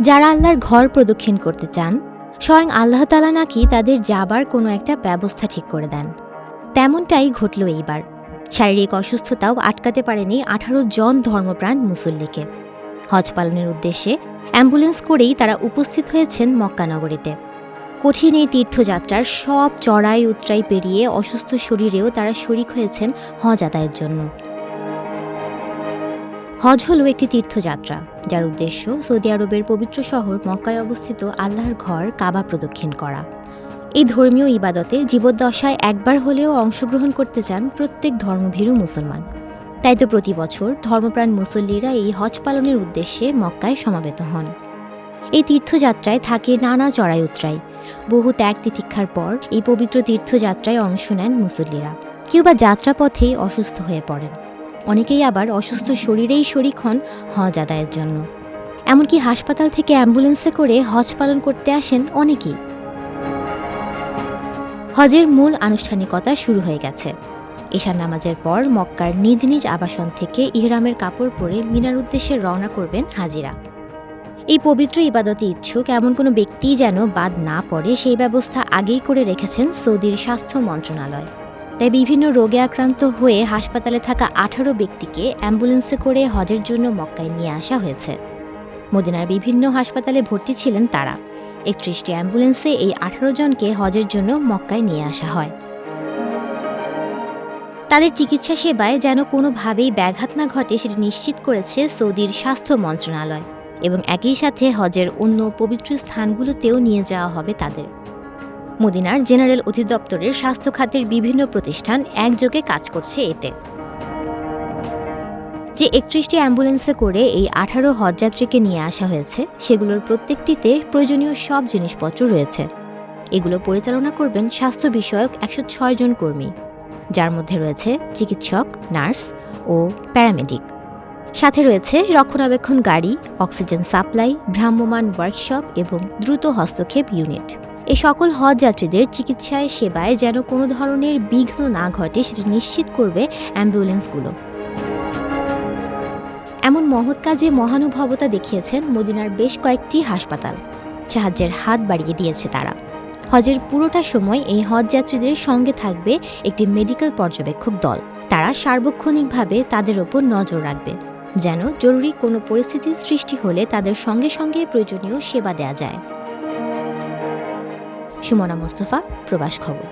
যারা আল্লাহর ঘর প্রদক্ষিণ করতে চান, স্বয়ং আল্লাহ তাআলা নাকি তাদের যাবার কোনো একটা ব্যবস্থা ঠিক করে দেন। তেমনটাই ঘটল এইবার। শারীরিক অসুস্থতাও আটকাতে পারেনি ১৮ জন ধর্মপ্রাণ মুসল্লিকে। হজ পালনের উদ্দেশ্যে অ্যাম্বুলেন্স করেই তারা উপস্থিত হয়েছেন মক্কা নগরীতে। কঠিন এই তীর্থযাত্রার সব চড়াই উতরাই পেরিয়ে অসুস্থ শরীরেও তারা শরিক হয়েছেন হজ আদায়ের জন্য। হজ হলো একটি তীর্থযাত্রা যার উদ্দেশ্য সৌদি আরবের পবিত্র শহর মক্কায় অবস্থিত আল্লাহর ঘর কাবা প্রদক্ষিণ করা। এই ধর্মীয় ইবাদতে জীবদ্দশায় একবার হলেও অংশগ্রহণ করতে চান প্রত্যেক ধর্মভীরু মুসলমান। তাই তো প্রতি বছর ধর্মপ্রাণ মুসল্লিরা এই হজ পালনের উদ্দেশ্যে মক্কায় সমাবেত হন। এই তীর্থযাত্রায় থাকে নানা চড়াই উতরাই। বহু ত্যাগ তিতিক্ষার পর এই পবিত্র তীর্থযাত্রায় অংশ নেন মুসল্লিরা। কেউ বা যাত্রাপথেই অসুস্থ হয়ে পড়েন। অনেকেই আবার অসুস্থ শরীরেই শরিক হন হজ আদায়ের জন্য। এমনকি হাসপাতাল থেকে অ্যাম্বুলেন্সে করে হজ পালন করতে আসেন অনেকেই। হজের মূল আনুষ্ঠানিকতা শুরু হয়ে গেছে। এশার নামাজের পর মক্কার নিজ নিজ আবাসন থেকে ইহরামের কাপড় পরে মিনার উদ্দেশ্যে রওনা করবেন হাজিরা। এই পবিত্র ইবাদতে ইচ্ছুক এমন কোনো ব্যক্তিই যেন বাদ না পড়ে সেই ব্যবস্থা আগেই করে রেখেছেন সৌদির স্বাস্থ্য মন্ত্রণালয়। তাই বিভিন্ন রোগে আক্রান্ত হয়ে হাসপাতালে থাকা ১৮ ব্যক্তিকে অ্যাম্বুলেন্সে করে হজের জন্য মক্কায় নিয়ে আসা হয়েছে। মদিনার বিভিন্ন হাসপাতালে ভর্তি ছিলেন তারা। ৩১টি অ্যাম্বুলেন্সে এই ১৮ জনকে হজের জন্য মক্কায় নিয়ে আসা হয়। তাদের চিকিৎসা সেবায় যেন কোনোভাবেই ব্যাঘাত না ঘটে সেটি নিশ্চিত করেছে সৌদির স্বাস্থ্য মন্ত্রণালয়, এবং একই সাথে হজের অন্য পবিত্র স্থানগুলোতেও নিয়ে যাওয়া হবে তাদের। মদিনার জেনারেল অধিদপ্তরের স্বাস্থ্য খাতের বিভিন্ন প্রতিষ্ঠান একযোগে কাজ করছে এতে। যে ৩১টি অ্যাম্বুলেন্সে করে এই ১৮ হজযাত্রীকে নিয়ে আসা হয়েছে সেগুলোর প্রত্যেকটিতে প্রয়োজনীয় সব জিনিসপত্র রয়েছে। এগুলো পরিচালনা করবেন স্বাস্থ্য বিষয়ক ১০৬ জন কর্মী, যার মধ্যে রয়েছে চিকিৎসক, নার্স ও প্যারামেডিক। সাথে রয়েছে রক্ষণাবেক্ষণ গাড়ি, অক্সিজেন সাপ্লাই, ভ্রাম্যমাণ ওয়ার্কশপ এবং দ্রুত হস্তক্ষেপ ইউনিট। এই সকল হজযাত্রীদের চিকিৎসায় সেবায় যেন কোনো ধরনের বিঘ্ন না ঘটে সেটি নিশ্চিত করবে অ্যাম্বুলেন্সগুলো। এমন মহৎ কাজে মহানুভবতা দেখিয়েছেন মদিনার বেশ কয়েকটি হাসপাতাল। সাহায্যের হাত বাড়িয়ে দিয়েছে তারা। হজের পুরোটা সময় এই হজযাত্রীদের সঙ্গে থাকবে একটি মেডিকেল পর্যবেক্ষক দল। তারা সার্বক্ষণিকভাবে তাদের ওপর নজর রাখবে, যেন জরুরি কোনো পরিস্থিতির সৃষ্টি হলে তাদের সঙ্গে সঙ্গে প্রয়োজনীয় সেবা দেয়া যায়। সুমনা মুস্তফা, প্রবাস খবর।